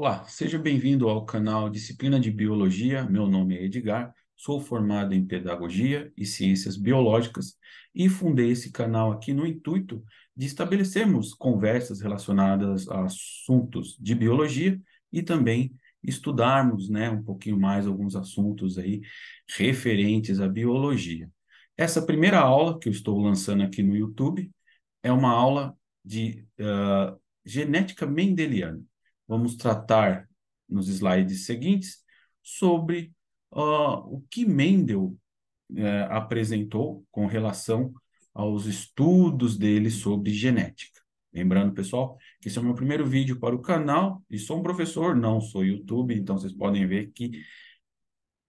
Olá, seja bem-vindo ao canal Disciplina de Biologia. Meu nome é Edgar, sou formado em Pedagogia e Ciências Biológicas e fundei esse canal aqui no intuito de estabelecermos conversas relacionadas a assuntos de biologia e também estudarmos, um pouquinho mais alguns assuntos aí referentes à biologia. Essa primeira aula que eu estou lançando aqui no YouTube é uma aula de genética mendeliana. Vamos tratar nos slides seguintes sobre o que Mendel apresentou com relação aos estudos dele sobre genética. Lembrando, pessoal, que esse é o meu primeiro vídeo para o canal e sou um professor, não sou YouTube, então vocês podem ver que,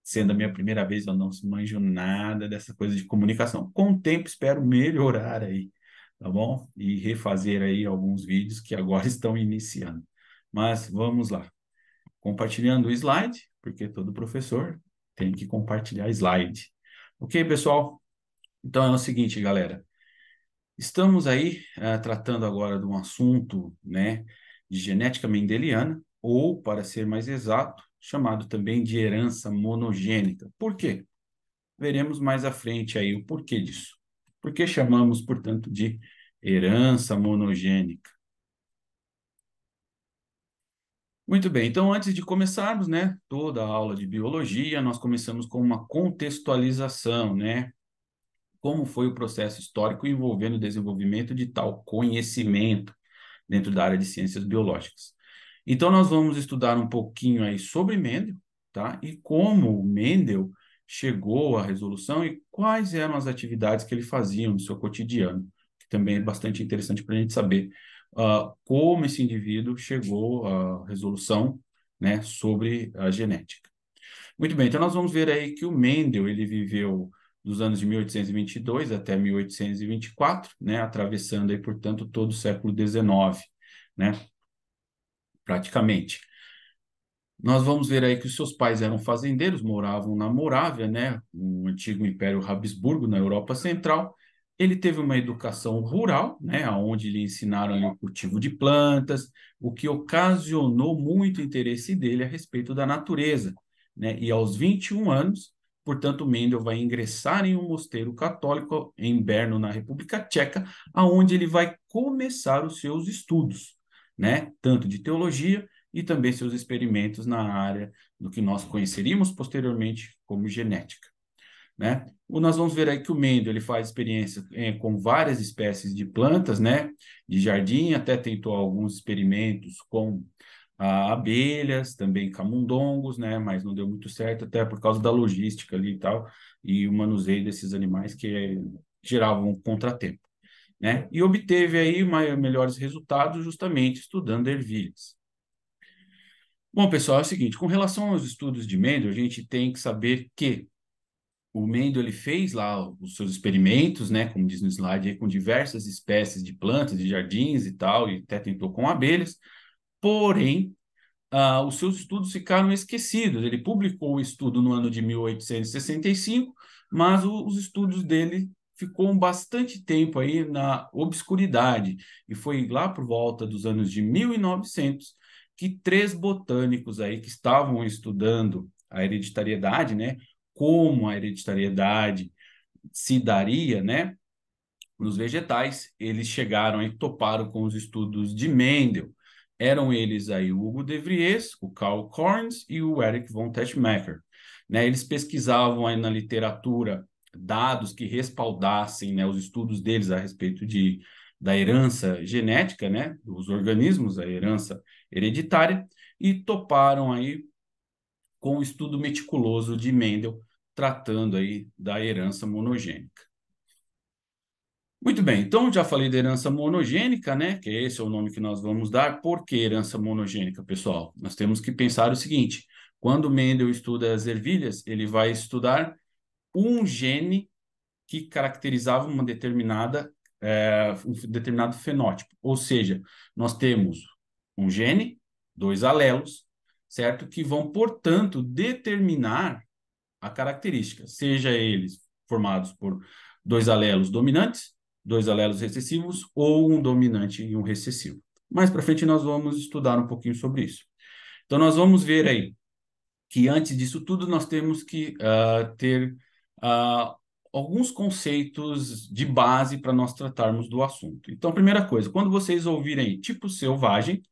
sendo a minha primeira vez, eu não manjo nada dessa coisa de comunicação. Com o tempo, espero melhorar aí, tá bom? E refazer aí alguns vídeos que agora estão iniciando. Mas vamos lá. Compartilhando o slide, porque todo professor tem que compartilhar slide. Ok, pessoal? Então é o seguinte, galera. Estamos aí tratando agora de um assunto, de genética mendeliana, ou, para ser mais exato, chamado também de herança monogênica. Por quê? Veremos mais à frente aí o porquê disso. Por que chamamos, portanto, de herança monogênica? Muito bem, então antes de começarmos, toda a aula de biologia, nós começamos com uma contextualização, como foi o processo histórico envolvendo o desenvolvimento de tal conhecimento dentro da área de ciências biológicas. Então nós vamos estudar um pouquinho aí sobre Mendel, tá? E como Mendel chegou à resolução e quais eram as atividades que ele fazia no seu cotidiano, que também é bastante interessante para a gente saber como esse indivíduo chegou à resolução, sobre a genética. Muito bem, então nós vamos ver aí que o Mendel, ele viveu dos anos de 1822 até 1824, atravessando aí, portanto, todo o século XIX, né, praticamente. Nós vamos ver aí que os seus pais eram fazendeiros, moravam na Morávia, um antigo Império Habsburgo na Europa Central. Ele teve uma educação rural, onde lhe ensinaram ali o cultivo de plantas, o que ocasionou muito interesse dele a respeito da natureza, E aos 21 anos, portanto, Mendel vai ingressar em um mosteiro católico em Brno, na República Tcheca, aonde ele vai começar os seus estudos, Tanto de teologia e também seus experimentos na área do que nós conheceríamos posteriormente como genética, Nós vamos ver aí que o Mendel ele faz experiência com várias espécies de plantas, de jardim, até tentou alguns experimentos com abelhas, também camundongos, mas não deu muito certo, até por causa da logística ali e tal, e o manuseio desses animais que geravam um contratempo, E obteve aí melhores resultados justamente estudando ervilhas. Bom, pessoal, é o seguinte, com relação aos estudos de Mendel, a gente tem que saber que o Mendel ele fez lá os seus experimentos, como diz no slide, aí, com diversas espécies de plantas, de jardins e tal, e até tentou com abelhas, porém, os seus estudos ficaram esquecidos. Ele publicou o estudo no ano de 1865, mas os estudos dele ficou bastante tempo aí na obscuridade, e foi lá por volta dos anos de 1900 que três botânicos aí que estavam estudando a hereditariedade, como a hereditariedade se daria, nos vegetais, eles chegaram e toparam com os estudos de Mendel. Eram eles aí o Hugo de Vries, o Karl Corns e o Erich von Teschmacher. Eles pesquisavam aí na literatura dados que respaldassem, os estudos deles a respeito da herança genética, dos organismos, a herança hereditária, e toparam aí com o estudo meticuloso de Mendel, tratando aí da herança monogênica. Muito bem, então já falei da herança monogênica, que esse é o nome que nós vamos dar. Por que herança monogênica, pessoal? Nós temos que pensar o seguinte: quando Mendel estuda as ervilhas, ele vai estudar um gene que caracterizava um determinado fenótipo. Ou seja, nós temos um gene, dois alelos, certo? Que vão, portanto, determinar a característica, seja eles formados por dois alelos dominantes, dois alelos recessivos ou um dominante e um recessivo. Mais para frente nós vamos estudar um pouquinho sobre isso. Então, nós vamos ver aí que antes disso tudo nós temos que ter ah, alguns conceitos de base para nós tratarmos do assunto. Então, primeira coisa, quando vocês ouvirem tipo selvagem,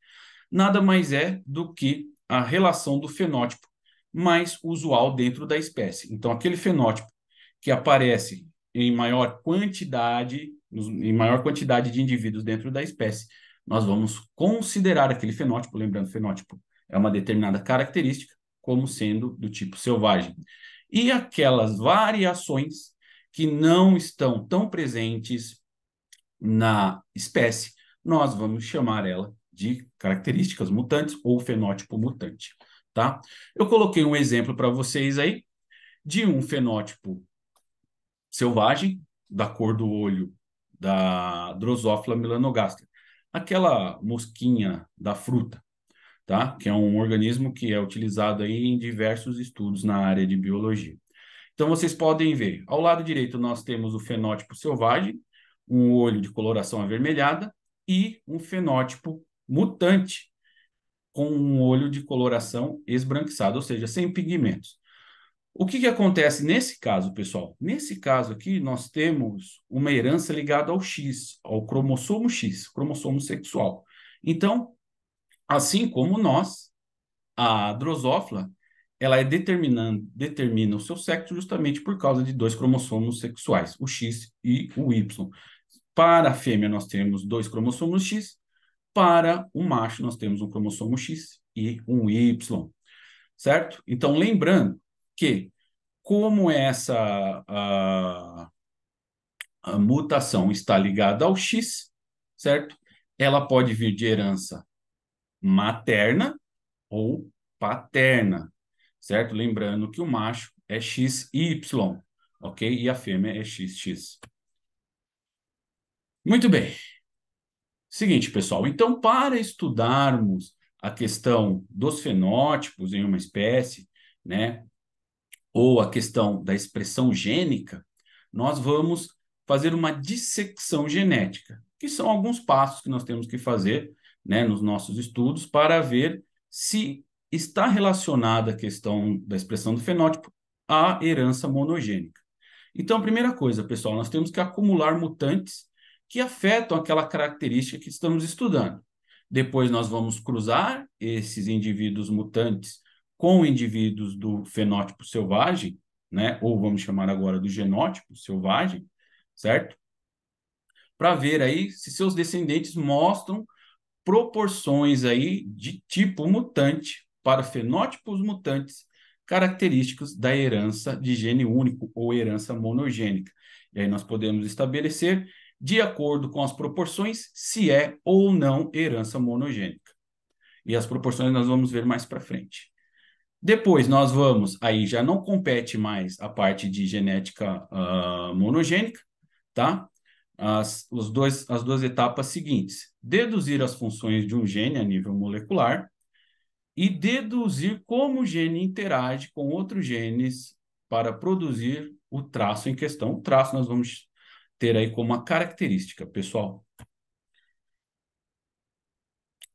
nada mais é do que a relação do fenótipo mais usual dentro da espécie. Então, aquele fenótipo que aparece em maior quantidade de indivíduos dentro da espécie, nós vamos considerar aquele fenótipo, lembrando, fenótipo é uma determinada característica, como sendo do tipo selvagem. E aquelas variações que não estão tão presentes na espécie, nós vamos chamar ela de características mutantes ou fenótipo mutante, tá? Eu coloquei um exemplo para vocês aí de um fenótipo selvagem, da cor do olho da Drosophila melanogaster, aquela mosquinha da fruta, tá? Que é um organismo que é utilizado aí em diversos estudos na área de biologia. Então, vocês podem ver, ao lado direito nós temos o fenótipo selvagem, um olho de coloração avermelhada, e um fenótipo mutante, com um olho de coloração esbranquiçada, ou seja, sem pigmentos. O que acontece nesse caso, pessoal? Nesse caso aqui, nós temos uma herança ligada ao X, ao cromossomo X, cromossomo sexual. Então, assim como nós, a drosófila, ela determina o seu sexo justamente por causa de dois cromossomos sexuais, o X e o Y. Para a fêmea, nós temos dois cromossomos X, para o macho, nós temos um cromossomo X e um Y, certo? Então, lembrando que, como a mutação está ligada ao X, certo? Ela pode vir de herança materna ou paterna, certo? Lembrando que o macho é XY, ok? E a fêmea é XX. Muito bem. Seguinte, pessoal, então, para estudarmos a questão dos fenótipos em uma espécie, né, ou a questão da expressão gênica, nós vamos fazer uma dissecção genética, que são alguns passos que nós temos que fazer, né, nos nossos estudos para ver se está relacionada a questão da expressão do fenótipo à herança monogênica. Então, a primeira coisa, pessoal, nós temos que acumular mutantes que afetam aquela característica que estamos estudando. Depois, nós vamos cruzar esses indivíduos mutantes com indivíduos do fenótipo selvagem, né? Ou vamos chamar agora do genótipo selvagem, certo? Para ver aí se seus descendentes mostram proporções aí de tipo mutante para fenótipos mutantes característicos da herança de gene único ou herança monogênica. E aí nós podemos estabelecer, de acordo com as proporções, se é ou não herança monogênica. E as proporções nós vamos ver mais para frente. Depois nós vamos, aí já não compete mais a parte de genética monogênica, tá? As duas etapas seguintes: deduzir as funções de um gene a nível molecular e deduzir como o gene interage com outros genes para produzir o traço em questão. O traço nós vamos ter aí como uma característica, pessoal.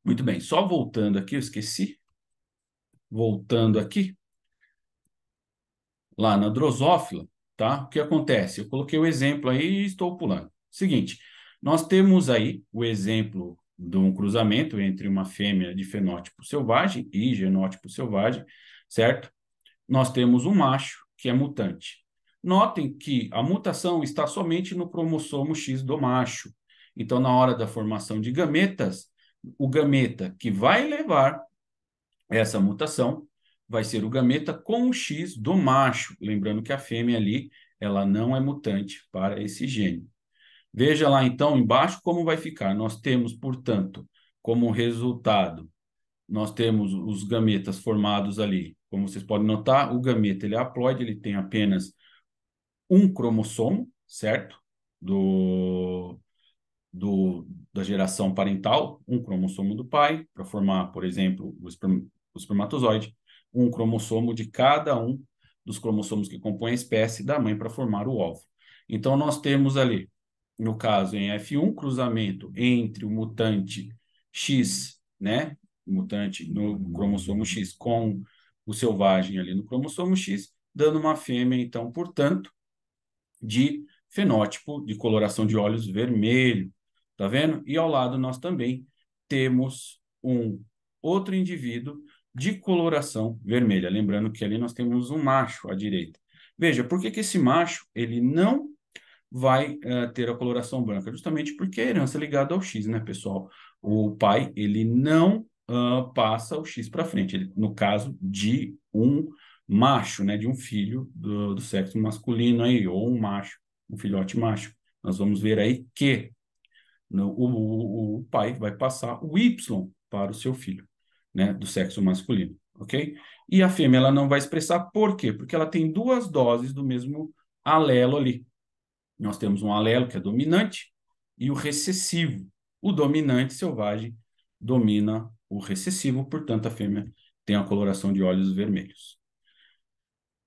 Muito bem, só voltando aqui, eu esqueci. Voltando aqui, lá na drosófila, tá? O que acontece? Eu coloquei o exemplo aí e estou pulando. Seguinte, nós temos aí o exemplo de um cruzamento entre uma fêmea de fenótipo selvagem e genótipo selvagem, certo? Nós temos um macho que é mutante. Notem que a mutação está somente no cromossomo X do macho. Então, na hora da formação de gametas, o gameta que vai levar essa mutação vai ser o gameta com o X do macho. Lembrando que a fêmea ali, ela não é mutante para esse gene. Veja lá, então, embaixo como vai ficar. Nós temos, portanto, como resultado, nós temos os gametas formados ali. Como vocês podem notar, o gameta ele é haploide, ele tem apenas um cromossomo, certo? Da geração parental, um cromossomo do pai, para formar, por exemplo, o espermatozoide, um cromossomo de cada um dos cromossomos que compõem a espécie da mãe para formar o óvulo. Então, nós temos ali, no caso, em F1, cruzamento entre o mutante X, né, mutante no cromossomo X com o selvagem ali no cromossomo X, dando uma fêmea, então, portanto, de fenótipo de coloração de olhos vermelho, tá vendo? E ao lado nós também temos um outro indivíduo de coloração vermelha. Lembrando que ali nós temos um macho à direita. Veja, por que que esse macho ele não vai ter a coloração branca? Justamente porque a herança é ligada ao X, né, pessoal? O pai, ele não passa o X para frente. Ele, no caso de um macho, né, de um filho do sexo masculino aí, ou um macho, um filhote macho. Nós vamos ver aí que o pai vai passar o Y para o seu filho, né, do sexo masculino, ok? E a fêmea ela não vai expressar por quê? Porque ela tem duas doses do mesmo alelo ali. Nós temos um alelo que é dominante e o recessivo. O dominante selvagem domina o recessivo, portanto, a fêmea tem a coloração de olhos vermelhos.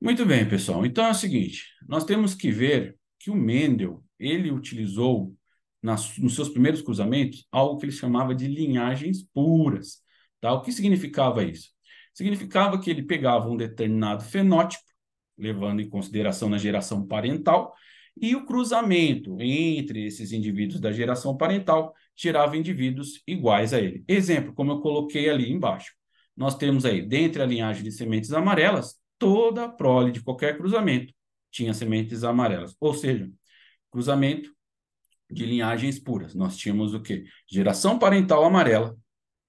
Muito bem, pessoal. Então é o seguinte, nós temos que ver que o Mendel, ele utilizou nos seus primeiros cruzamentos algo que ele chamava de linhagens puras, tá? O que significava isso? Significava que ele pegava um determinado fenótipo, levando em consideração na geração parental, e o cruzamento entre esses indivíduos da geração parental tirava indivíduos iguais a ele. Exemplo, como eu coloquei ali embaixo. Nós temos aí, dentre a linhagem de sementes amarelas, toda a prole de qualquer cruzamento tinha sementes amarelas. Ou seja, cruzamento de linhagens puras. Nós tínhamos o quê? Geração parental amarela,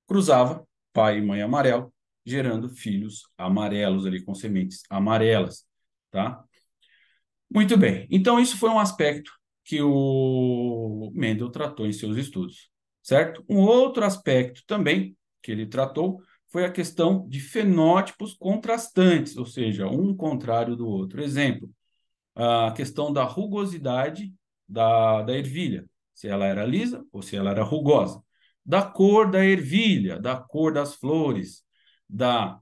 cruzava pai e mãe amarelo, gerando filhos amarelos ali com sementes amarelas, tá? Muito bem. Então, isso foi um aspecto que o Mendel tratou em seus estudos, certo? Um outro aspecto também que ele tratou foi a questão de fenótipos contrastantes, ou seja, um contrário do outro. Exemplo, a questão da rugosidade da ervilha, se ela era lisa ou se ela era rugosa, da cor da ervilha, da cor das flores, da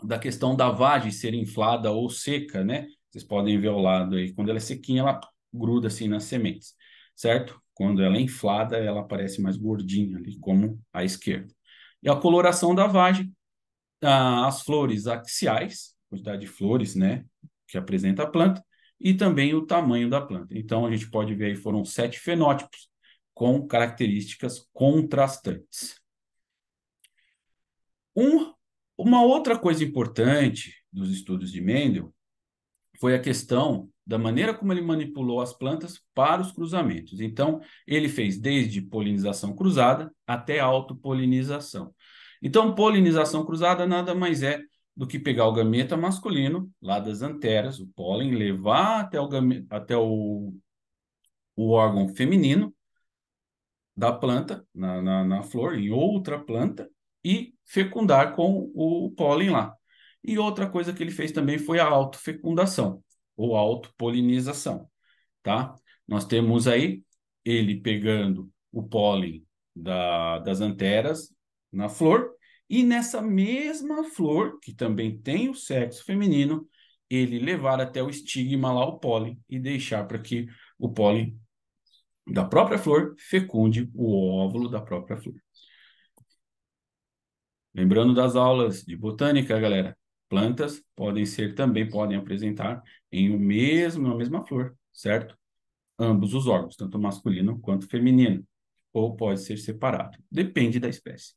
da questão da vagem ser inflada ou seca, né? Vocês podem ver ao lado aí, quando ela é sequinha, ela gruda assim nas sementes, certo? Quando ela é inflada, ela parece mais gordinha ali, como a esquerda. E a coloração da vagem, as flores axiais, quantidade de flores, né, que apresenta a planta, e também o tamanho da planta. Então, a gente pode ver aí, foram 7 fenótipos com características contrastantes. Um, uma outra coisa importante dos estudos de Mendel foi a questão da maneira como ele manipulou as plantas para os cruzamentos. Então, ele fez desde polinização cruzada até autopolinização. Então, polinização cruzada nada mais é do que pegar o gameta masculino, lá das anteras, o pólen, levar até o órgão feminino, da planta, na flor, em outra planta, e fecundar com o pólen lá. E outra coisa que ele fez também foi a autofecundação, ou autopolinização, tá? Nós temos aí ele pegando o pólen das anteras na flor, e nessa mesma flor, que também tem o sexo feminino, ele levar até o estigma lá o pólen e deixar para que o pólen da própria flor fecunde o óvulo da própria flor. Lembrando das aulas de botânica, galera, plantas podem apresentar na mesma flor, certo? Ambos os órgãos, tanto masculino quanto feminino, ou pode ser separado, depende da espécie,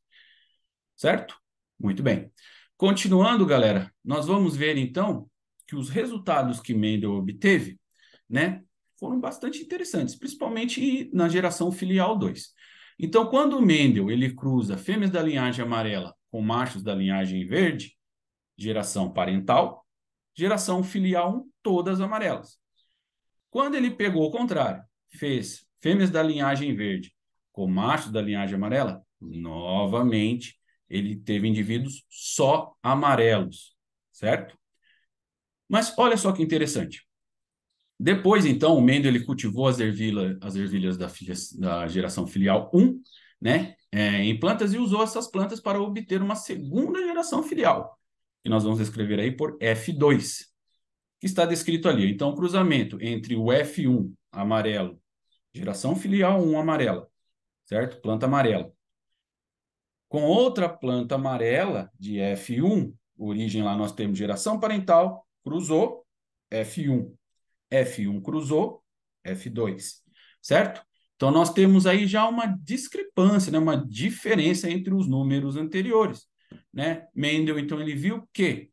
certo? Muito bem. Continuando, galera, nós vamos ver então que os resultados que Mendel obteve, né, foram bastante interessantes, principalmente na geração filial 2. Então, quando o Mendel ele cruza fêmeas da linhagem amarela com machos da linhagem verde, geração parental, geração filial 1, todas amarelas. Quando ele pegou o contrário, fez fêmeas da linhagem verde com machos da linhagem amarela, novamente ele teve indivíduos só amarelos, certo? Mas olha só que interessante. Depois, então, o Mendel ele cultivou as ervilhas da geração filial 1, né, em plantas e usou essas plantas para obter uma segunda geração filial, que nós vamos escrever aí por F2, que está descrito ali. Então, o cruzamento entre o F1 amarelo, geração filial 1 amarela, certo? Planta amarela, com outra planta amarela de F1, origem lá nós temos geração parental, cruzou, F1. F1 cruzou, F2, certo? Então, nós temos aí já uma discrepância, né? Uma diferença entre os números anteriores, né? Mendel, então, ele viu que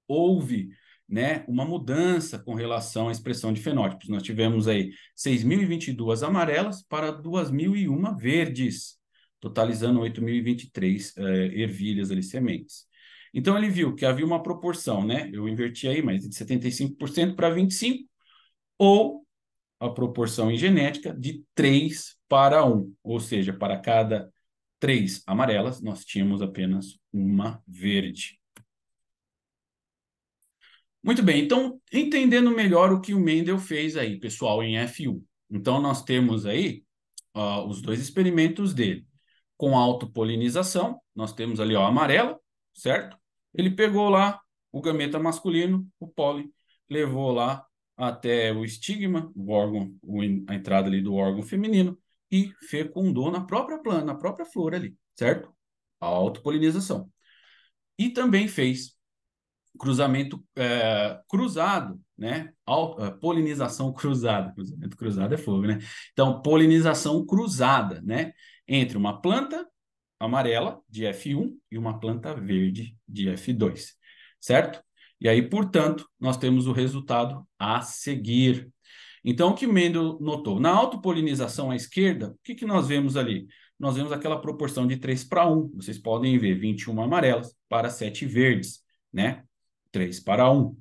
houve, né, uma mudança com relação à expressão de fenótipos. Nós tivemos aí 6.022 amarelas para 2.001 verdes, totalizando 8.023 ervilhas ali, sementes. Então, ele viu que havia uma proporção, né? Eu inverti aí, mas de 75% para 25%, ou a proporção em genética de 3 para 1, ou seja, para cada 3 amarelas, nós tínhamos apenas uma verde. Muito bem, então, entendendo melhor o que o Mendel fez aí, pessoal, em F1. Então, nós temos aí os dois experimentos dele. Com autopolinização, nós temos ali ó, a amarela, certo? Ele pegou lá o gameta masculino, o pólen, levou lá até o estigma, o órgão, a entrada ali do órgão feminino, e fecundou na própria planta, na própria flor ali, certo? A autopolinização. E também fez cruzamento cruzado, né? Polinização cruzada. Cruzamento cruzado é fogo, né? Então, polinização cruzada, né? Entre uma planta amarela de F1 e uma planta verde de F2, certo? E aí, portanto, nós temos o resultado a seguir. Então, o que Mendel notou? Na autopolinização à esquerda, o que, que nós vemos ali? Nós vemos aquela proporção de 3 para 1. Vocês podem ver 21 amarelas para 7 verdes, né? 3 para 1.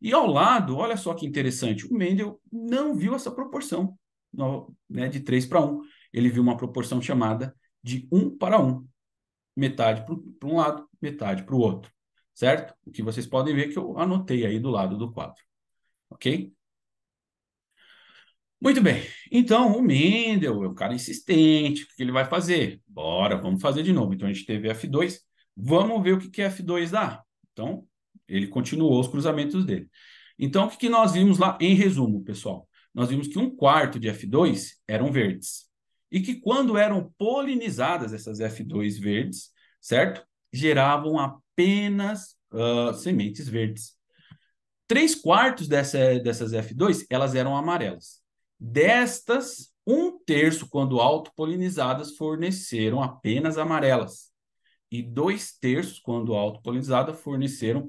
E ao lado, olha só que interessante, o Mendel não viu essa proporção, né, de 3 para 1. Ele viu uma proporção chamada de 1 para 1. Metade para um lado, metade para o outro. Certo? O que vocês podem ver que eu anotei aí do lado do quadro. Ok? Muito bem. Então, o Mendel é um cara insistente. O que ele vai fazer? Bora, vamos fazer de novo. Então, a gente teve F2. Vamos ver o que F2 dá. Então, ele continuou os cruzamentos dele. Então, o que nós vimos lá em resumo, pessoal? Nós vimos que 1/4 de F2 eram verdes. E que quando eram polinizadas essas F2 verdes, certo? Geravam apenas sementes verdes. 3/4 dessas F2, elas eram amarelas. Destas, 1/3, quando autopolinizadas, forneceram apenas amarelas. E 2/3, quando autopolinizadas, forneceram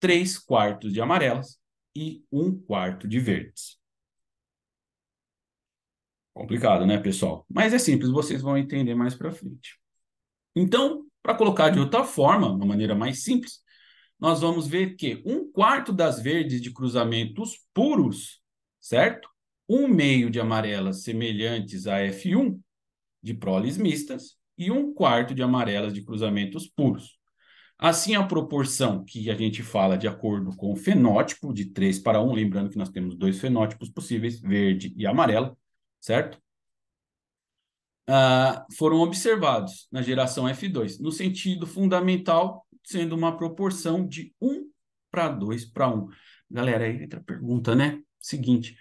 3/4 de amarelas e 1/4 de verdes. Complicado, né, pessoal? Mas é simples, vocês vão entender mais para frente. Então, para colocar de outra forma, uma maneira mais simples, nós vamos ver que 1/4 das verdes de cruzamentos puros, certo? 1/2 de amarelas semelhantes a F1 de proles mistas e 1/4 de amarelas de cruzamentos puros. Assim, a proporção que a gente fala de acordo com o fenótipo de 3 para 1, lembrando que nós temos dois fenótipos possíveis, verde e amarelo, certo? Foram observados na geração F2, no sentido fundamental, sendo uma proporção de 1 para 2 para 1. Galera, aí entra a pergunta, né? Seguinte,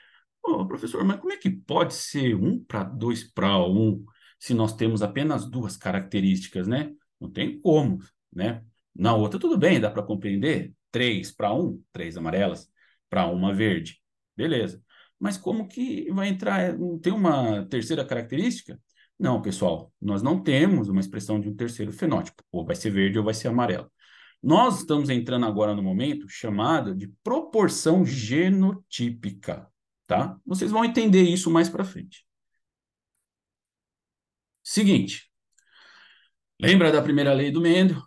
professor, mas como é que pode ser 1 para 2 para 1 se nós temos apenas duas características, né? Não tem como, né? Na outra, tudo bem, dá para compreender. 3 para 1, 3 amarelas, para uma verde. Beleza. Mas como que vai entrar? Tem uma terceira característica? Não, pessoal, nós não temos uma expressão de um terceiro fenótipo. Ou vai ser verde ou vai ser amarelo. Nós estamos entrando agora no momento chamado de proporção genotípica, tá? Vocês vão entender isso mais para frente. Seguinte, lembra da primeira lei do Mendel?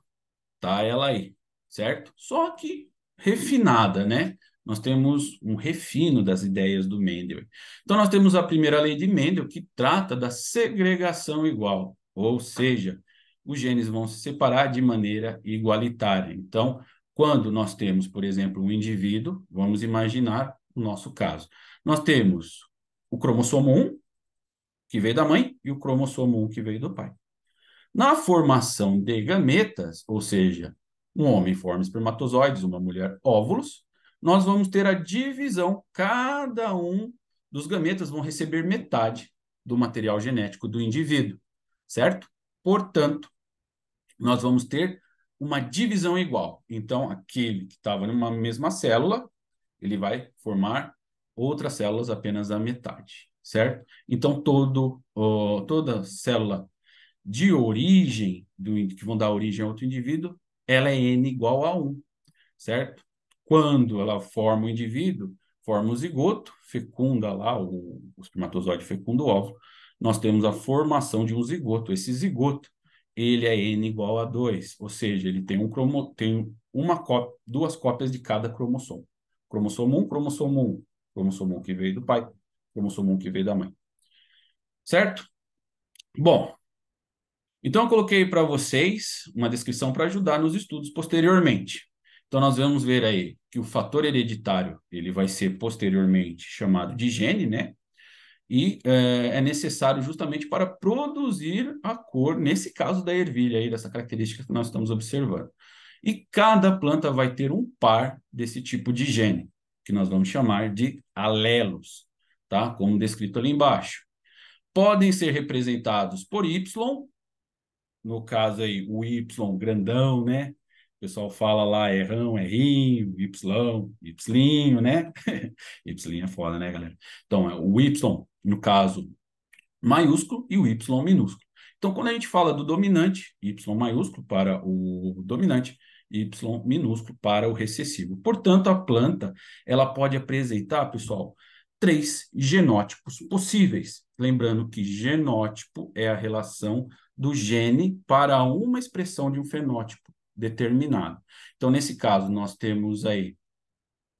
Tá ela aí, certo? Só que refinada, né? Nós temos um refino das ideias do Mendel. Então, nós temos a primeira lei de Mendel, que trata da segregação igual, ou seja, os genes vão se separar de maneira igualitária. Então, quando nós temos, por exemplo, um indivíduo, vamos imaginar o nosso caso. Nós temos o cromossomo 1, que veio da mãe, e o cromossomo 1, que veio do pai. Na formação de gametas, ou seja, um homem forma espermatozoides, uma mulher óvulos, nós vamos ter a divisão, cada um dos gametas vão receber metade do material genético do indivíduo, certo? Portanto, nós vamos ter uma divisão igual. Então, aquele que estava numa mesma célula, ele vai formar outras células apenas a metade, certo? Então, toda célula de origem, que vão dar origem a outro indivíduo, ela é N igual a 1, certo? Quando ela forma o indivíduo, forma o zigoto, fecunda lá, o espermatozoide fecunda o óvulo, nós temos a formação de um zigoto. Esse zigoto, ele é N igual a 2, ou seja, ele tem duas cópias de cada cromossomo. Cromossomo 1, cromossomo 1. Cromossomo 1 que veio do pai, cromossomo 1 que veio da mãe. Certo? Bom, então eu coloquei para vocês uma descrição para ajudar nos estudos posteriormente. Então nós vamos ver aí que o fator hereditário ele vai ser posteriormente chamado de gene, né? E é necessário justamente para produzir a cor, nesse caso da ervilha aí, dessa característica que nós estamos observando. E cada planta vai ter um par desse tipo de gene, que nós vamos chamar de alelos, tá? Como descrito ali embaixo. Podem ser representados por Y, no caso aí, o Y grandão, né? O pessoal fala lá errão, errinho, Y, né? Y é foda, né, galera? Então, é o Y, no caso, maiúsculo e o Y minúsculo. Então, quando a gente fala do dominante, Y maiúsculo para o dominante, Y minúsculo para o recessivo. Portanto, a planta, ela pode apresentar, pessoal, três genótipos possíveis. Lembrando que genótipo é a relação do gene para uma expressão de um fenótipo determinado. Então, nesse caso, nós temos aí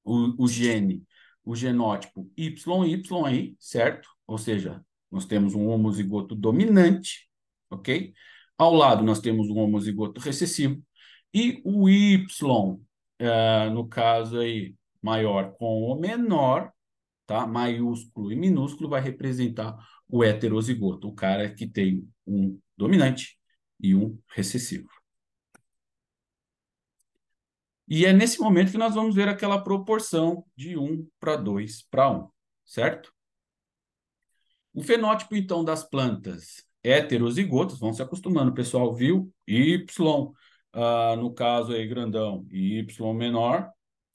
o gene, o genótipo YY aí, certo? Ou seja, nós temos um homozigoto dominante, ok? Ao lado, nós temos um homozigoto recessivo. E o Y, no caso aí, maior com o menor, tá? Maiúsculo e minúsculo, vai representar o heterozigoto, o cara que tem um dominante e um recessivo. E é nesse momento que nós vamos ver aquela proporção de 1 para 2 para 1, certo? O fenótipo, então, das plantas heterozigotas, vão se acostumando, o pessoal viu? Y, no caso aí, grandão, e Y menor,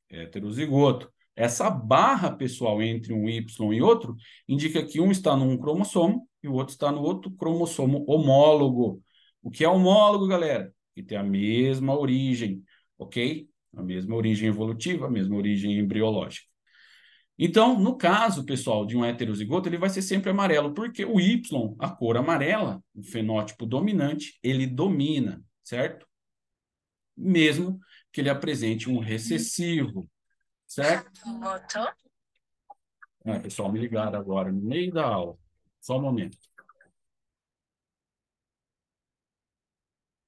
heterozigoto. Essa barra, pessoal, entre um Y e outro, indica que um está num cromossomo e o outro está no outro cromossomo homólogo. O que é homólogo, galera? Que tem a mesma origem, ok? A mesma origem evolutiva, a mesma origem embriológica. Então, no caso, pessoal, de um heterozigoto, ele vai ser sempre amarelo, porque o Y, a cor amarela, o fenótipo dominante, ele domina, certo? Mesmo que ele apresente um recessivo, certo? Ah, pessoal, me ligaram agora, no meio da aula. Só um momento.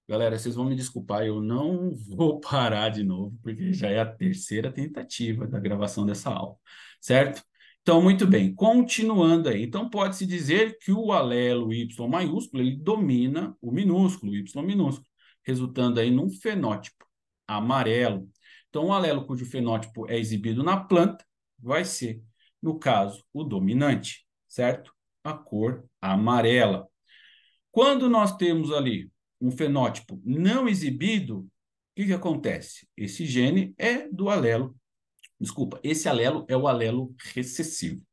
Galera, vocês vão me desculpar, eu não vou parar de novo, porque já é a terceira tentativa da gravação dessa aula, certo? Então, muito bem, continuando aí. Então, pode-se dizer que o alelo Y maiúsculo, ele domina o minúsculo, Y minúsculo, resultando aí num fenótipo amarelo. Então, o alelo cujo fenótipo é exibido na planta vai ser, no caso, o dominante, certo? A cor amarela. Quando nós temos ali um fenótipo não exibido, o que acontece? Esse gene é do alelo, desculpa, esse alelo é o alelo recessivo,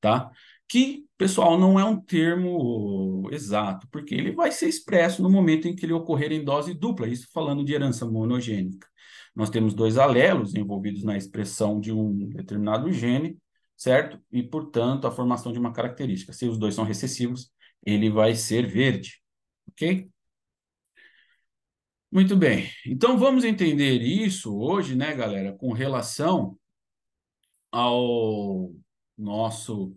tá? Que, pessoal, não é um termo exato, porque ele vai ser expresso no momento em que ele ocorrer em dose dupla, isso falando de herança monogênica. Nós temos dois alelos envolvidos na expressão de um determinado gene, certo? E, portanto, a formação de uma característica. Se os dois são recessivos, ele vai ser verde, ok? Muito bem. Então, vamos entender isso hoje, né, galera, com relação ao nosso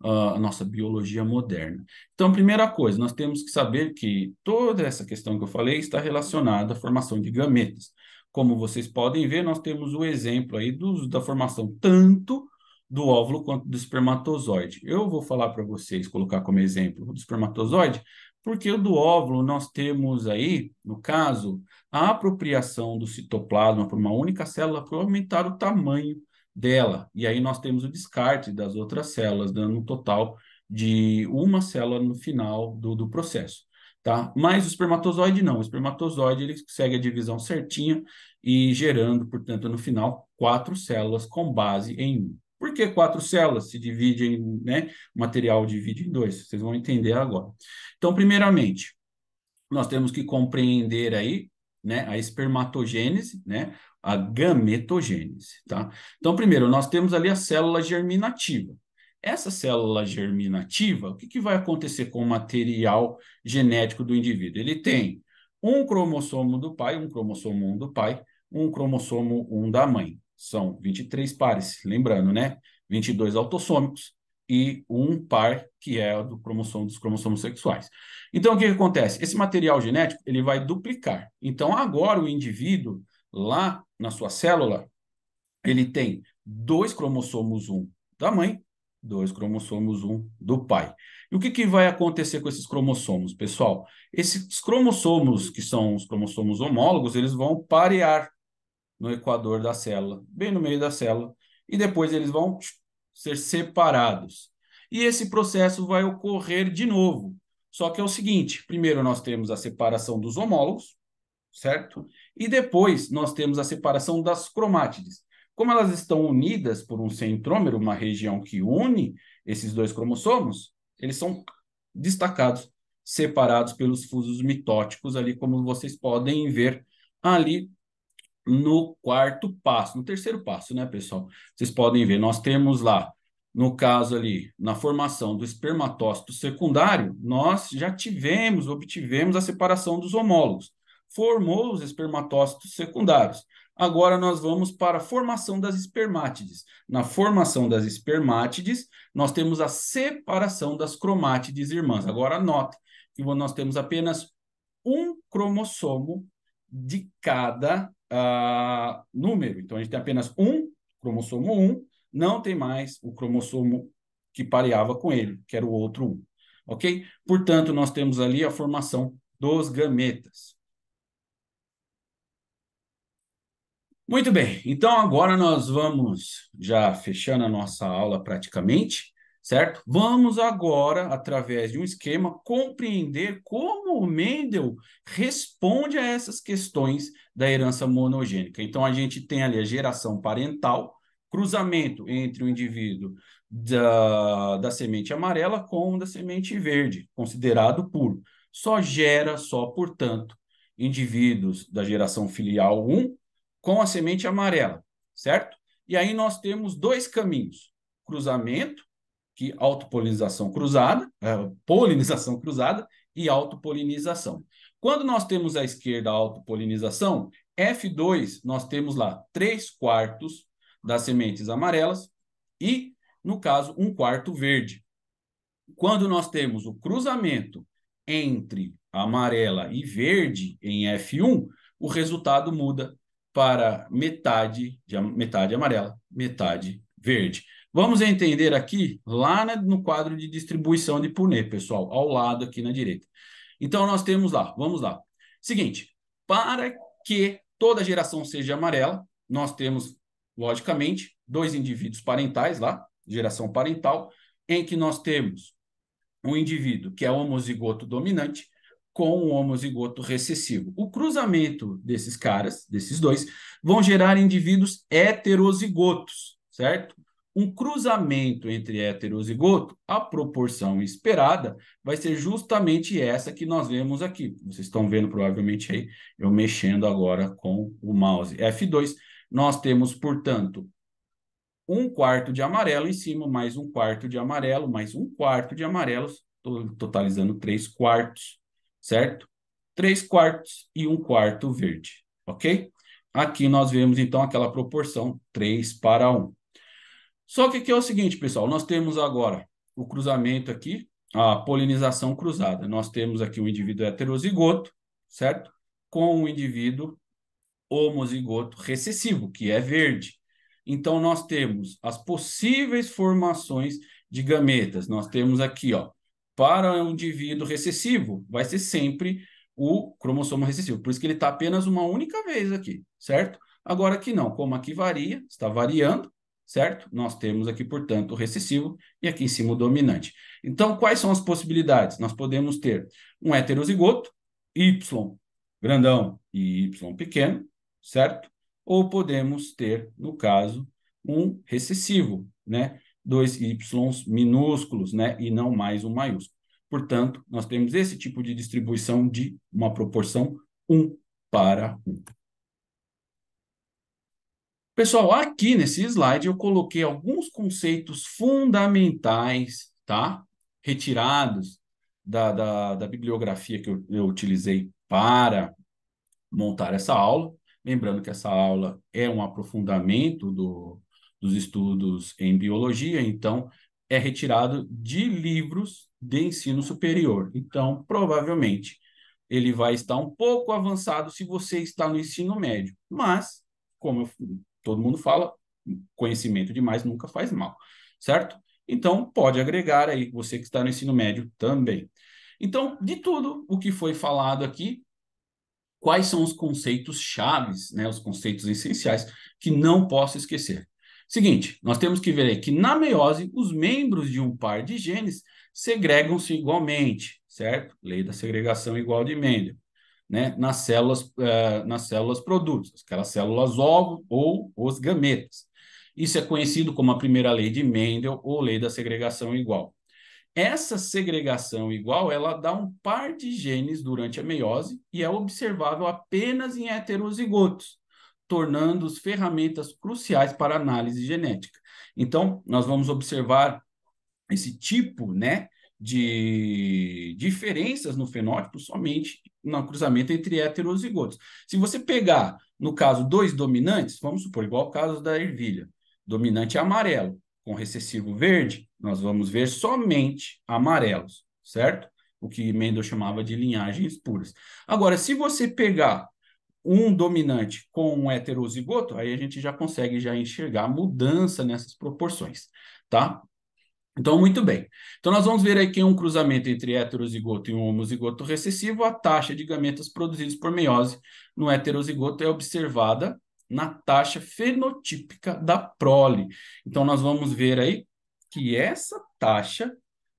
a nossa biologia moderna. Então, primeira coisa, nós temos que saber que toda essa questão que eu falei está relacionada à formação de gametas. Como vocês podem ver, nós temos o exemplo aí da formação tanto do óvulo quanto do espermatozoide. Eu vou falar para vocês, colocar como exemplo do espermatozoide, porque o do óvulo nós temos aí, no caso, a apropriação do citoplasma por uma única célula para aumentar o tamanho dela. E aí nós temos o descarte das outras células, dando um total de uma célula no final do processo. tá? Mas o espermatozoide não. O espermatozoide ele segue a divisão certinha e gerando, portanto, no final, 4 células com base em um. Por que 4 células? Se divide em, né? O material divide em dois. Vocês vão entender agora. Então, primeiramente, nós temos que compreender aí, né, a espermatogênese, né, a gametogênese, tá? Então, primeiro, nós temos ali a célula germinativa. Essa célula germinativa, o que que vai acontecer com o material genético do indivíduo? Ele tem um cromossomo do pai, um cromossomo 1 do pai, um cromossomo 1 da mãe. São 23 pares, lembrando, né? 22 autossômicos e um par que é do cromossomo dos cromossomos sexuais. Então, o que que acontece? Esse material genético, ele vai duplicar. Então, agora o indivíduo, lá na sua célula, ele tem 2 cromossomos 1 da mãe, 2 cromossomos 1 do pai. E o que que vai acontecer com esses cromossomos, pessoal? Esses cromossomos, que são os cromossomos homólogos, eles vão parear no equador da célula, bem no meio da célula, e depois eles vão ser separados. E esse processo vai ocorrer de novo. Só que é o seguinte: primeiro nós temos a separação dos homólogos, certo? E depois nós temos a separação das cromátides. Como elas estão unidas por um centrômero, uma região que une esses 2 cromossomos, eles são destacados, separados pelos fusos mitóticos ali, como vocês podem ver ali no quarto passo, no terceiro passo, né, pessoal? Vocês podem ver, nós temos lá, no caso ali, na formação do espermatócito secundário, nós já obtivemos a separação dos homólogos. Formou os espermatócitos secundários. Agora nós vamos para a formação das espermátides. Na formação das espermátides, nós temos a separação das cromátides irmãs. Agora nota que nós temos apenas um cromossomo de cada número. Então, a gente tem apenas um cromossomo 1, não tem mais o cromossomo que pareava com ele, que era o outro 1. Ok? Portanto, nós temos ali a formação dos gametas. Muito bem, então agora nós vamos, já fechando a nossa aula praticamente, certo? Vamos agora, através de um esquema, compreender como o Mendel responde a essas questões da herança monogênica. Então, a gente tem ali a geração parental, cruzamento entre o indivíduo da semente amarela com o da semente verde, considerado puro. Portanto, indivíduos da geração filial 1 com a semente amarela, certo? E aí nós temos 2 caminhos: cruzamento, que polinização cruzada e autopolinização. Quando nós temos à esquerda a autopolinização, F2, nós temos lá 3/4 das sementes amarelas e, no caso, 1/4 verde. Quando nós temos o cruzamento entre amarela e verde em F1, o resultado muda para metade amarela, metade verde. Vamos entender aqui, lá no quadro de distribuição de Punnett, pessoal, ao lado aqui na direita. Então, nós temos lá, vamos lá. Seguinte, para que toda geração seja amarela, nós temos, logicamente, 2 indivíduos parentais lá, geração parental, em que nós temos um indivíduo que é homozigoto dominante com um homozigoto recessivo. O cruzamento desses caras, desses dois, vão gerar indivíduos heterozigotos, certo? Um cruzamento entre heterozigoto, a proporção esperada vai ser justamente essa que nós vemos aqui. Vocês estão vendo provavelmente aí, eu mexendo agora com o mouse. F2, nós temos, portanto, 1/4 de amarelo em cima, mais 1/4 de amarelo, mais 1/4 de amarelos, totalizando 3/4, certo? 3/4 e 1/4 verde, ok? Aqui nós vemos, então, aquela proporção 3:1. Só que aqui é o seguinte, pessoal, nós temos agora o cruzamento aqui, a polinização cruzada. Nós temos aqui um indivíduo heterozigoto, certo? Com um indivíduo homozigoto recessivo, que é verde. Então, nós temos as possíveis formações de gametas. Nós temos aqui, ó, para um indivíduo recessivo, vai ser sempre o cromossomo recessivo. Por isso que ele está apenas uma única vez aqui, certo? Agora aqui não, como aqui varia, está variando, certo? Nós temos aqui, portanto, o recessivo e aqui em cima o dominante. Então, quais são as possibilidades? Nós podemos ter um heterozigoto, Y grandão e Y pequeno, certo? Ou podemos ter, no caso, um recessivo, né? Dois Ys minúsculos, né? E não mais um maiúsculo. Portanto, nós temos esse tipo de distribuição de uma proporção 1:1. Pessoal, aqui nesse slide eu coloquei alguns conceitos fundamentais, tá? Retirados da bibliografia que eu utilizei para montar essa aula. Lembrando que essa aula é um aprofundamento dos estudos em biologia, então é retirado de livros de ensino superior. Então, provavelmente, ele vai estar um pouco avançado se você está no ensino médio. Mas, como todo mundo fala, conhecimento demais nunca faz mal, certo? Então, pode agregar aí, você que está no ensino médio também. Então, de tudo o que foi falado aqui, quais são os conceitos chaves, né, os conceitos essenciais que não posso esquecer? Seguinte, nós temos que ver aí que na meiose, os membros de um par de genes segregam-se igualmente, certo? Lei da segregação igual de Mendel, né? Nas células produtos, aquelas células ovo ou os gametas. Isso é conhecido como a primeira lei de Mendel ou lei da segregação igual. Essa segregação igual, ela dá um par de genes durante a meiose e é observável apenas em heterozigotos, tornando-os ferramentas cruciais para análise genética. Então, nós vamos observar esse tipo, né, de diferenças no fenótipo somente no cruzamento entre heterozigotos. Se você pegar, no caso, dois dominantes, vamos supor, igual o caso da ervilha, dominante amarelo com recessivo verde, nós vamos ver somente amarelos, certo? O que Mendel chamava de linhagens puras. Agora, se você pegar um dominante com um heterozigoto, aí a gente já consegue já enxergar a mudança nessas proporções, tá? Então, muito bem. Então, nós vamos ver aqui um cruzamento entre heterozigoto e um homozigoto recessivo. A taxa de gametas produzidos por meiose no heterozigoto é observada na taxa fenotípica da prole. Então, nós vamos ver aí que essa taxa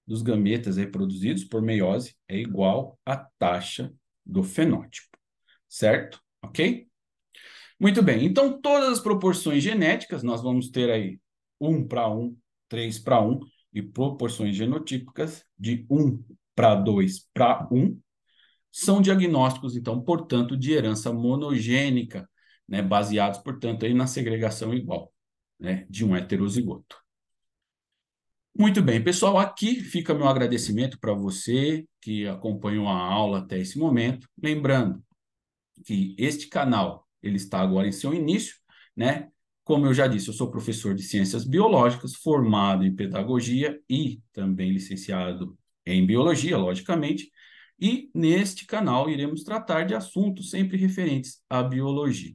dos gametas aí produzidos por meiose é igual à taxa do fenótipo, certo? Ok? Muito bem. Então, todas as proporções genéticas, nós vamos ter aí 1:1, 3:1, e proporções genotípicas de 1:2:1, são diagnósticos, então, portanto, de herança monogênica, né, baseados, portanto, aí na segregação igual, né, de um heterozigoto. Muito bem, pessoal, aqui fica meu agradecimento para você que acompanhou a aula até esse momento. Lembrando que este canal ele está agora em seu início, né? Como eu já disse, eu sou professor de ciências biológicas, formado em pedagogia e também licenciado em biologia, logicamente. E neste canal iremos tratar de assuntos sempre referentes à biologia.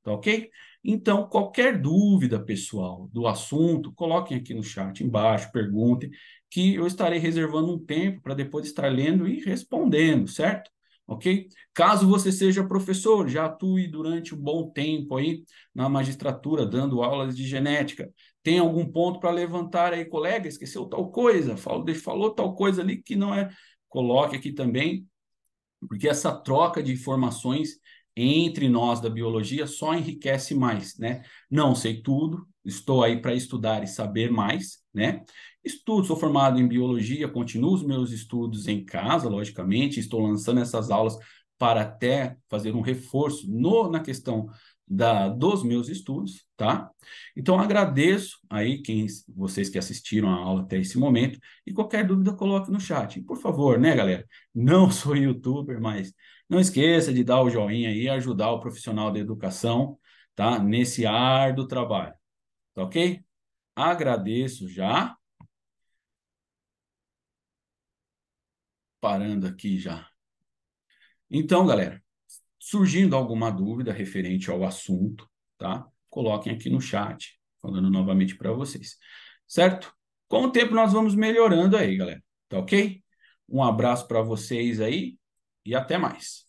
Tá ok? Então, qualquer dúvida, pessoal, do assunto, coloquem aqui no chat embaixo, perguntem, que eu estarei reservando um tempo para depois estar lendo e respondendo, certo? Ok? Caso você seja professor, já atue durante um bom tempo aí na magistratura, dando aulas de genética. Tem algum ponto para levantar aí, colega? Esqueceu tal coisa? Falou tal coisa ali que não é. Coloque aqui também, porque essa troca de informações entre nós da biologia só enriquece mais, né? Não sei tudo, estou aí para estudar e saber mais, né? Estudo, sou formado em biologia, continuo os meus estudos em casa, logicamente, estou lançando essas aulas para até fazer um reforço na questão dos meus estudos, tá? Então, agradeço aí vocês que assistiram a aula até esse momento e qualquer dúvida coloque no chat. E, por favor, né, galera? Não sou youtuber, mas não esqueça de dar o joinha aí e ajudar o profissional da educação, tá? Nesse árduo trabalho, tá ok? Agradeço já. Parando aqui já. Então, galera, surgindo alguma dúvida referente ao assunto, tá? Coloquem aqui no chat, falando novamente para vocês, certo? Com o tempo nós vamos melhorando aí, galera, tá ok? Um abraço para vocês aí e até mais.